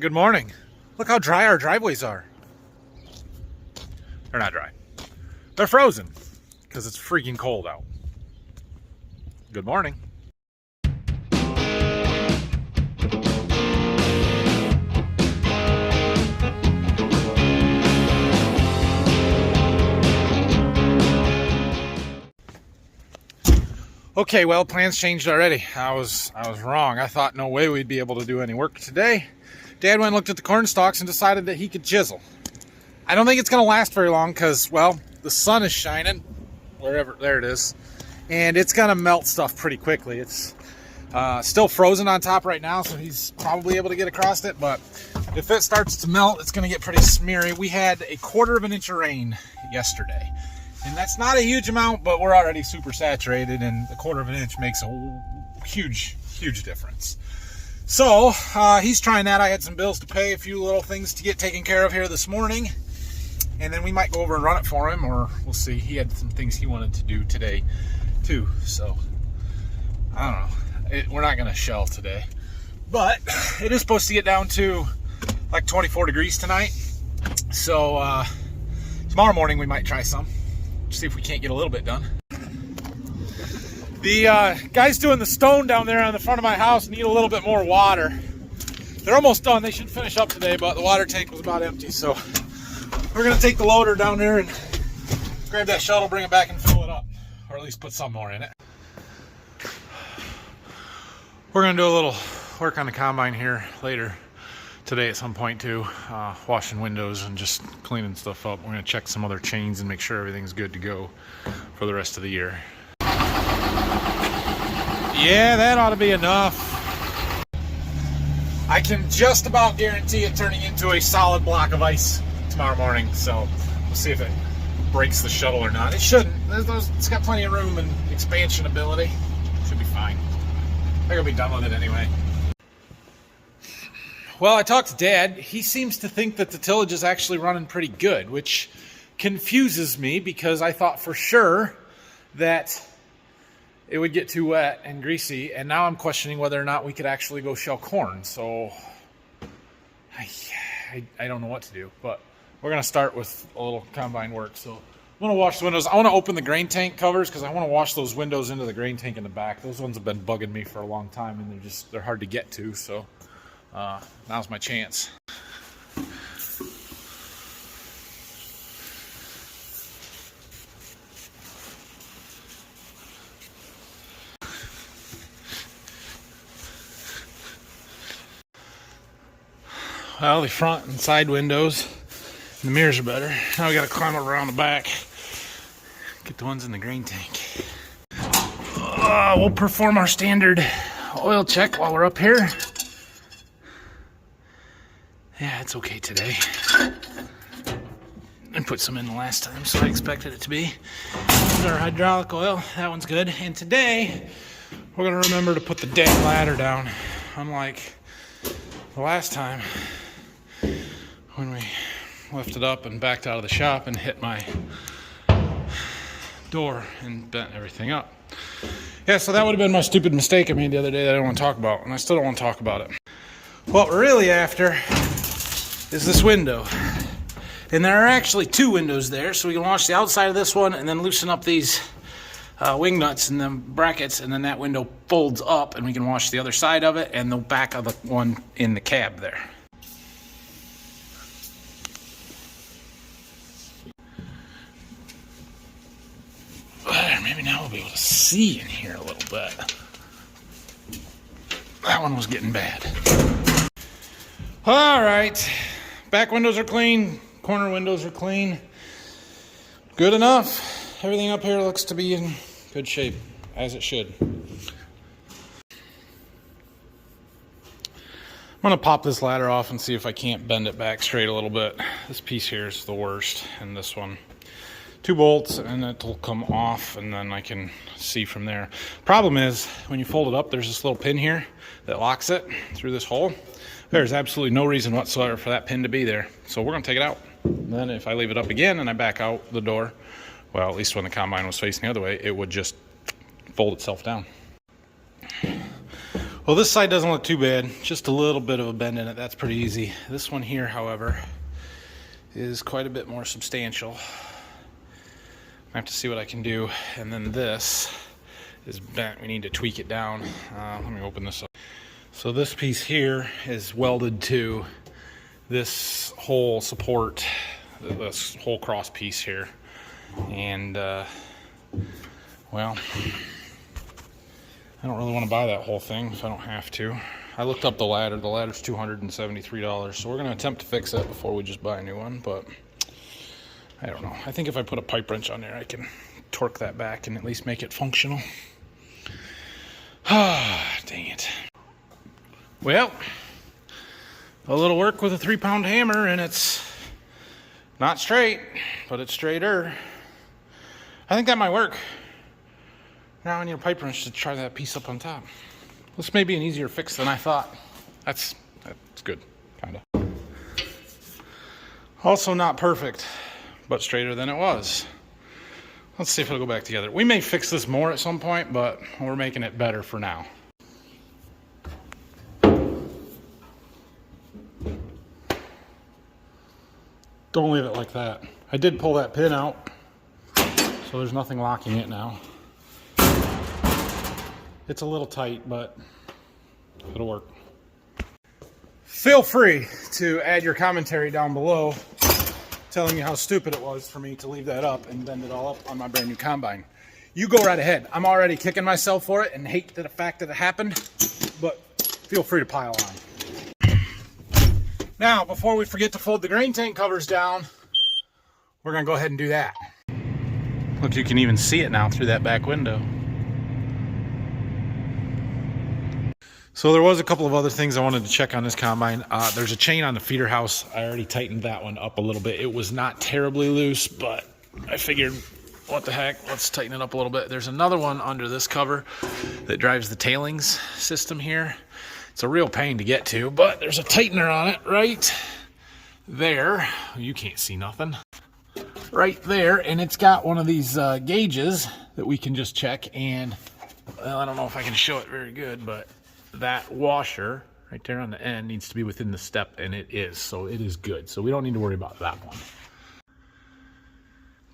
Good morning. Look how dry our driveways are. They're not dry. They're frozen because it's freaking cold out. Good morning. Okay, well, plans changed already. I was wrong. I thought no way we'd be able to do any work today. Dad went and looked at the corn stalks and decided that he could chisel. I don't think it's going to last very long because, well, the sun is shining, there it is, and it's going to melt stuff pretty quickly. It's still frozen on top right now, so he's probably able to get across it, but if it starts to melt, it's going to get pretty smeary. We had 1/4 inch of rain yesterday, and that's not a huge amount, but we're already super saturated, and 1/4 inch makes a huge difference. So he's trying that. I had some bills to pay, a few little things to get taken care of here this morning, and then we might go over and run it for him, or we'll see. He had some things he wanted to do today too, so I don't know. We're not going to shell today, but it is supposed to get down to like 24 degrees tonight, so tomorrow morning we might try some, see if we can't get a little bit done. The guys doing the stone down there on the front of my house need a little bit more water. They're almost done. They should finish up today, but the water tank was about empty, so we're going to take the loader down there and grab that shuttle, bring it back and fill it up, or at least put some more in it. We're going to do a little work on the combine here later today at some point too, washing windows and just cleaning stuff up. We're going to check some other chains and make sure everything's good to go for the rest of the year. Yeah, that ought to be enough. I can just about guarantee it turning into a solid block of ice tomorrow morning, so we'll see if it breaks the shuttle or not. It shouldn't. It's got plenty of room and expansion ability. Should be fine. They're gonna be done with it anyway. Well, I talked to Dad. He seems to think that the tillage is actually running pretty good, which confuses me because I thought for sure that it would get too wet and greasy, and now I'm questioning whether or not we could actually go shell corn. So I don't know what to do, but we're gonna start with a little combine work. So I'm gonna wash the windows. I want to open the grain tank covers because I want to wash those windows into the grain tank in the back. Those ones have been bugging me for a long time, and they're hard to get to. So now's my chance. Well, the front and side windows and the mirrors are better. Now we got to climb around the back, get the ones in the grain tank. We'll perform our standard oil check while we're up here. Yeah, it's okay today. I put some in the last time, so I expected it to be. There's our hydraulic oil. That one's good. And today, we're going to remember to put the dang ladder down, unlike the last time when we lifted up and backed out of the shop and hit my door and bent everything up. Yeah, so that would have been my stupid mistake I made the other day that I don't want to talk about, and I still don't want to talk about it. What we're really after is this window. And there are actually 2 windows there, so we can wash the outside of this one and then loosen up these wing nuts and the brackets, and then that window folds up and we can wash the other side of it and the back of the one in the cab there. Maybe now we'll be able to see in here a little bit. That one was getting bad. All right, back windows are clean, corner windows are clean. Good enough. Everything up here looks to be in good shape, as it should. I'm gonna pop this ladder off and see if I can't bend it back straight a little bit. This piece here is the worst, and this one. 2 bolts and it'll come off, and then I can see from there. Problem is, when you fold it up, there's this little pin here that locks it through this hole. There's absolutely no reason whatsoever for that pin to be there. So we're gonna take it out. And then if I leave it up again and I back out the door, well, at least when the combine was facing the other way, it would just fold itself down. Well, this side doesn't look too bad. Just a little bit of a bend in it. That's pretty easy. This one here, however, is quite a bit more substantial. I have to see what I can do. And then this is bent. We need to tweak it down. Let me open this up. So this piece here is welded to this whole support, this whole cross piece here. And, well, I don't really want to buy that whole thing if I don't have to. I looked up the ladder. The ladder's $273, so we're going to attempt to fix it before we just buy a new one, but I don't know. I think if I put a pipe wrench on there, I can torque that back and at least make it functional. Ah, dang it. Well, a little work with a 3-pound hammer, and it's not straight, but it's straighter. I think that might work. Now I need a pipe wrench to try that piece up on top. This may be an easier fix than I thought. That's good, kind of. Also not perfect, but straighter than it was. Let's see if it'll go back together. We may fix this more at some point, but we're making it better for now. Don't leave it like that. I did pull that pin out, so there's nothing locking it now. It's a little tight, but it'll work. Feel free to add your commentary down below telling me how stupid it was for me to leave that up and bend it all up on my brand new combine. You go right ahead. I'm already kicking myself for it and hate the fact that it happened, but feel free to pile on. Now, before we forget to fold the grain tank covers down, we're gonna go ahead and do that. Look, you can even see it now through that back window. So there was a couple of other things I wanted to check on this combine. There's a chain on the feeder house. I already tightened that one up a little bit. It was not terribly loose, but I figured, what the heck, let's tighten it up a little bit. There's another one under this cover that drives the tailings system here. It's a real pain to get to, but there's a tightener on it right there. You can't see nothing. Right there, and it's got one of these gauges that we can just check, and well, I don't know if I can show it very good, but that washer right there on the end needs to be within the step, and it is, so it is good. So we don't need to worry about that one.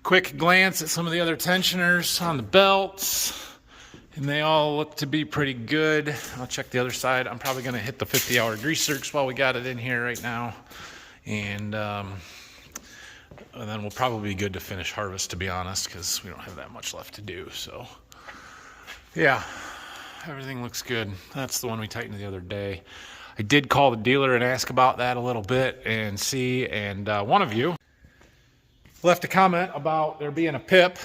Quick glance at some of the other tensioners on the belts, and they all look to be pretty good. I'll check the other side. I'm probably going to hit the 50-hour grease search while we got it in here right now, and then we'll probably be good to finish harvest, to be honest, because we don't have that much left to do. So yeah, everything looks good. That's the one we tightened the other day. I did call the dealer and ask about that a little bit and see, and one of you left a comment about there being a PIP,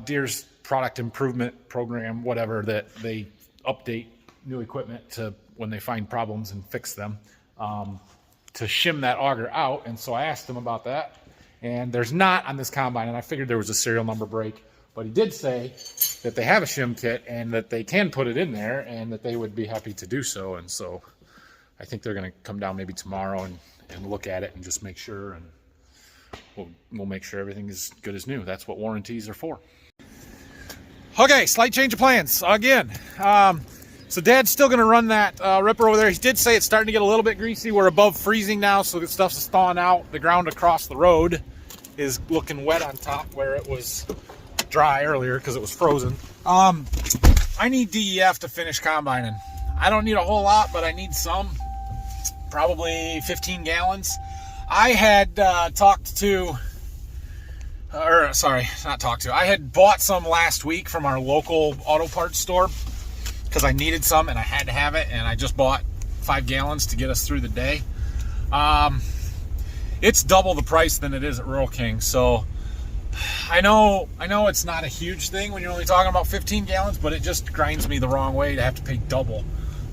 Deere's product improvement program, whatever, that they update new equipment to when they find problems and fix them, to shim that auger out. And so I asked him about that, and there's not on this combine, and I figured there was a serial number break. But he did say that they have a shim kit and that they can put it in there and that they would be happy to do so. And so I think they're going to come down maybe tomorrow and look at it and just make sure, and we'll make sure everything is good as new. That's what warranties are for. Okay, slight change of plans again. So Dad's still going to run that ripper over there. He did say it's starting to get a little bit greasy. We're above freezing now, so the stuff's thawing out. The ground across the road is looking wet on top where it was dry earlier because it was frozen. I need DEF to finish combining. I don't need a whole lot, but I need some, probably 15 gallons. I had I had bought some last week from our local auto parts store because I needed some and I had to have it, and I just bought 5 gallons to get us through the day. It's double the price than it is at Rural King, so I know it's not a huge thing when you're only talking about 15 gallons, but it just grinds me the wrong way to have to pay double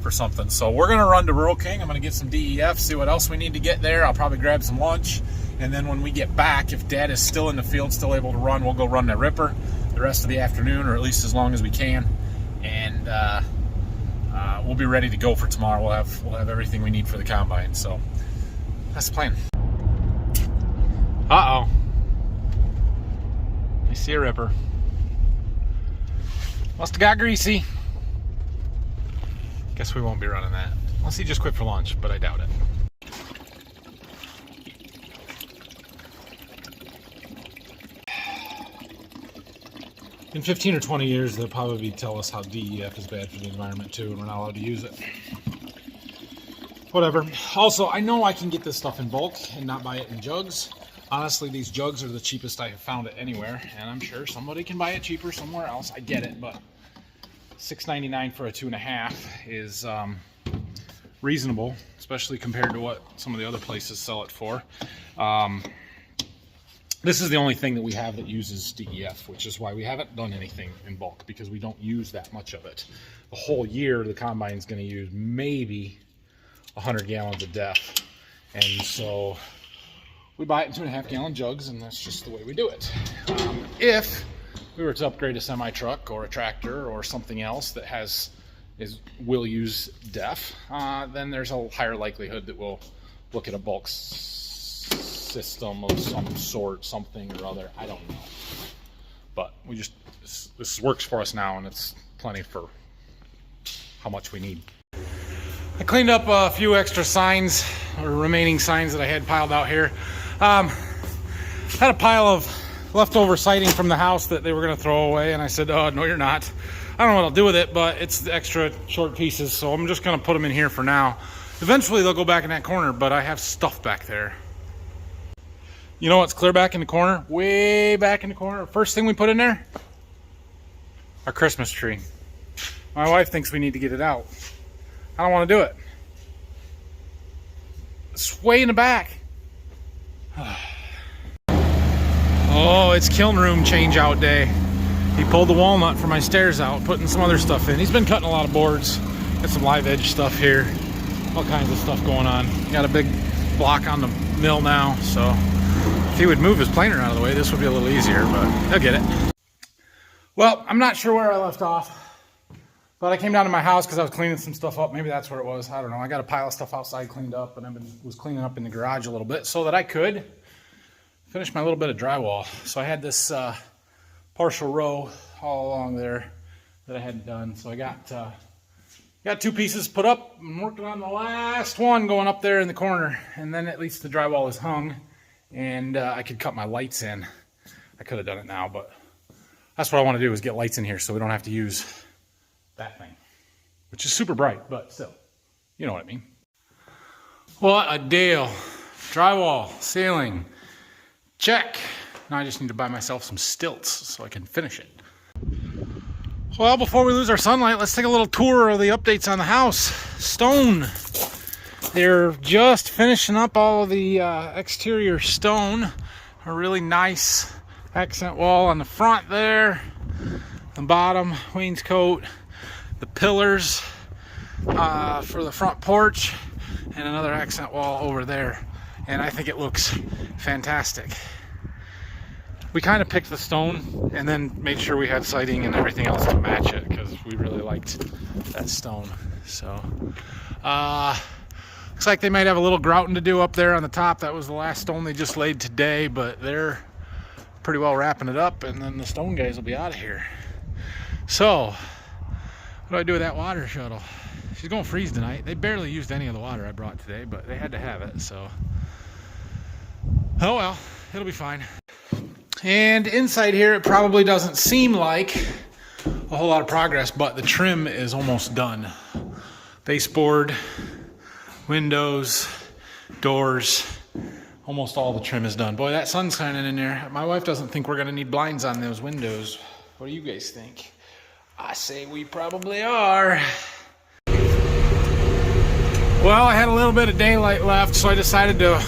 for something. So we're going to run to Rural King. I'm going to get some DEF, see what else we need to get there. I'll probably grab some lunch, and then when we get back, if Dad is still in the field, still able to run, we'll go run that ripper the rest of the afternoon, or at least as long as we can, and we'll be ready to go for tomorrow. We'll have everything we need for the combine. So that's the plan. Uh-oh. I see a ripper. Must have got greasy. Guess we won't be running that. Unless he just quit for lunch, but I doubt it. In 15 or 20 years, they'll probably tell us how DEF is bad for the environment too, and we're not allowed to use it. Whatever. Also, I know I can get this stuff in bulk and not buy it in jugs. Honestly, these jugs are the cheapest I have found it anywhere, and I'm sure somebody can buy it cheaper somewhere else. I get it, but $6.99 for a 2.5 is reasonable, especially compared to what some of the other places sell it for. This is the only thing that we have that uses DEF, which is why we haven't done anything in bulk, because we don't use that much of it. The whole year, the combine is going to use maybe 100 gallons of DEF, and so we buy it in 2.5-gallon jugs, and that's just the way we do it. If we were to upgrade a semi-truck or a tractor or something else that will use DEF, then there's a higher likelihood that we'll look at a bulk system of some sort, something or other. I don't know, but we just this works for us now, and it's plenty for how much we need. I cleaned up a few extra signs or remaining signs that I had piled out here. Had a pile of leftover siding from the house that they were going to throw away, and I said, oh, no, you're not. I don't know what I'll do with it, but it's the extra short pieces, so I'm just going to put them in here for now. Eventually they'll go back in that corner, but I have stuff back there. You know what's clear back in the corner? Way back in the corner. First thing we put in there? Our Christmas tree. My wife thinks we need to get it out. I don't want to do it. It's way in the back. Oh, it's kiln room change out day. He pulled the walnut for my stairs out, putting some other stuff in. He's been cutting a lot of boards. Got some live edge stuff here. All kinds of stuff going on. Got a big block on the mill now, so if he would move his planer out of the way, this would be a little easier, but he'll get it. Well, I'm not sure where I left off, but I came down to my house because I was cleaning some stuff up. Maybe that's where it was. I don't know. I got a pile of stuff outside cleaned up, and I was cleaning up in the garage a little bit so that I could finish my little bit of drywall. So I had this partial row all along there that I hadn't done. So I got 2 pieces put up. I'm working on the last one going up there in the corner, and then at least the drywall is hung, and I could cut my lights in. I could have done it now, but that's what I want to do, is get lights in here so we don't have to use that thing, which is super bright, but still, you know what I mean. What a deal. Drywall, ceiling, check. Now I just need to buy myself some stilts so I can finish it. Well, before we lose our sunlight, let's take a little tour of the updates on the house. Stone. They're just finishing up all of the exterior stone. A really nice accent wall on the front there. The bottom, wainscot. The pillars for the front porch. And another accent wall over there. And I think it looks fantastic. We kind of picked the stone and then made sure we had siding and everything else to match it, because we really liked that stone. So looks like they might have a little grouting to do up there on the top. That was the last stone they just laid today, but they're pretty well wrapping it up, and then the stone guys will be out of here. So what do I do with that water shuttle? She's gonna freeze tonight. They barely used any of the water I brought today, but they had to have it, so oh well, it'll be fine. And inside here, it probably doesn't seem like a whole lot of progress, but the trim is almost done. Baseboard, windows, doors, almost all the trim is done. Boy, that sun's shining in there. My wife doesn't think we're gonna need blinds on those windows. What do you guys think? I say we probably are. Well, I had a little bit of daylight left, so I decided to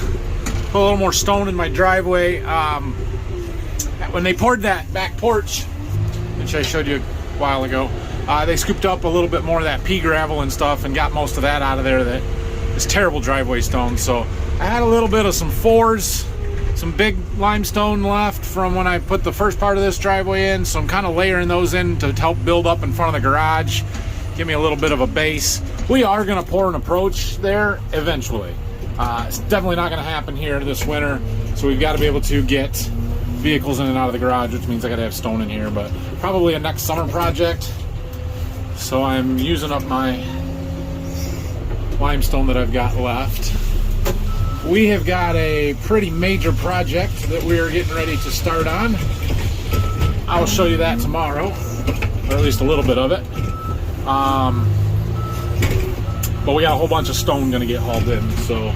put a little more stone in my driveway. When they poured that back porch, which I showed you a while ago, they scooped up a little bit more of that pea gravel and stuff and got most of that out of there. That is terrible driveway stone. So I had a little bit of some 4s, some big limestone left from when I put the first part of this driveway in. So I'm kind of layering those in to help build up in front of the garage, give me a little bit of a base. We are going to pour an approach there eventually. It's definitely not going to happen here this winter, so we've got to be able to get vehicles in and out of the garage, which means I got to have stone in here, but probably a next summer project. So I'm using up my limestone that I've got left. We have got a pretty major project that we are getting ready to start on. I'll show you that tomorrow, or at least a little bit of it. But we got a whole bunch of stone going to get hauled in, so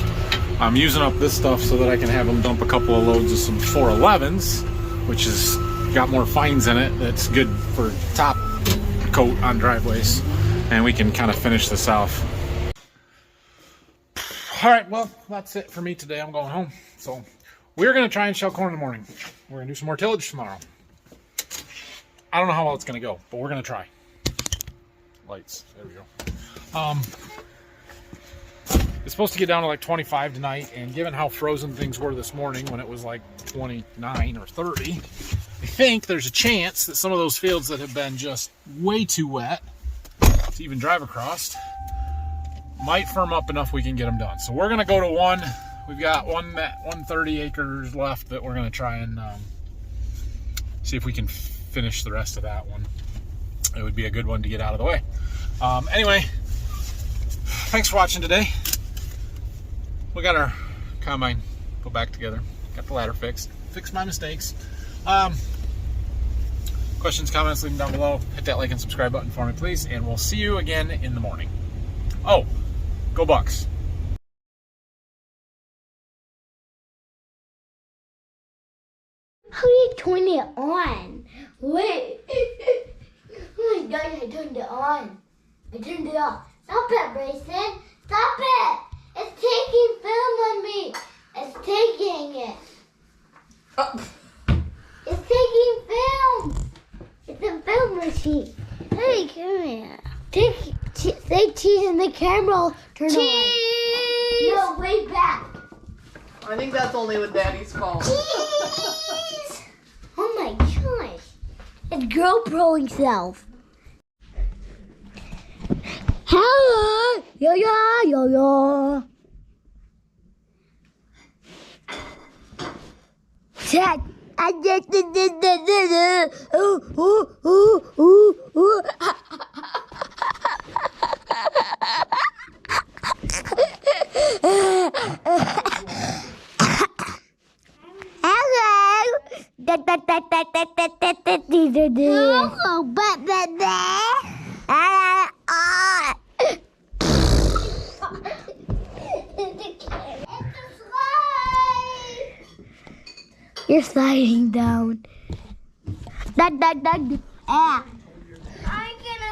I'm using up this stuff so that I can have them dump a couple of loads of some 411s, which has got more fines in it. That's good for top coat on driveways, and we can kind of finish this off. All right, well, that's it for me today. I'm going home. So we're going to try and shell corn in the morning. We're going to do some more tillage tomorrow. I don't know how well it's going to go, but we're going to try. Lights. There we go. It's supposed to get down to like 25 tonight, and given how frozen things were this morning when it was like 29 or 30, I think there's a chance that some of those fields that have been just way too wet to even drive across might firm up enough we can get them done. So we're going to go to one. We've got 130 acres left that we're going to try and see if we can finish the rest of that one. It would be a good one to get out of the way. Anyway, thanks for watching today. We got our combine put back together. Got the ladder fixed. Fixed my mistakes. Questions, comments, leave them down below. Hit that like and subscribe button for me, please. And we'll see you again in the morning. Oh, go Bucks. How do you turn it on? Wait. Oh my gosh, I turned it on. I turned it off. Stop it, Brayson. Stop it. It's taking film on me. It's taking it. It's taking film. It's a film machine. Hey, come here. Say cheese in the camera. Turn cheese. On. No, way back. I think that's only with Daddy's phone. Cheese. Oh my gosh. It's GoPro itself. Hello. Yo, yo, yo, yo. Check. I did the Hello, You're sliding down. Ah.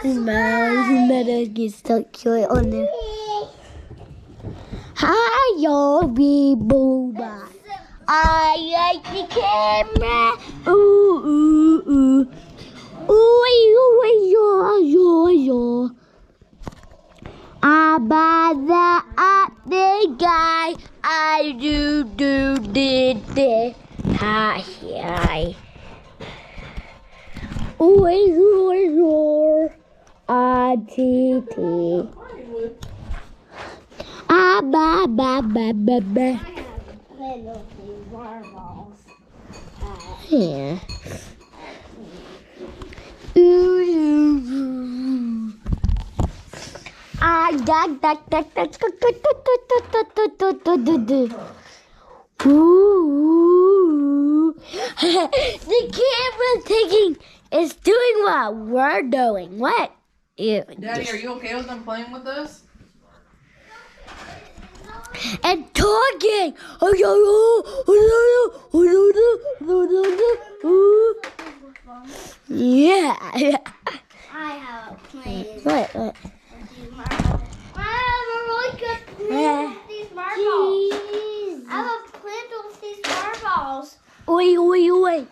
I'm gonna get stuck on there. Hi, yo, be booba. I like the camera. Ooh, ooh, ooh. Yo. The guy I did. Hi. Roar. Ba. Yeah. The camera's it's doing what we're doing. What? Ew. Daddy, are you okay with them playing with this? And talking. Yeah. I have a plan. What? I have a really good plan with these marbles. Jeez. I have a plan with these marbles. Wait.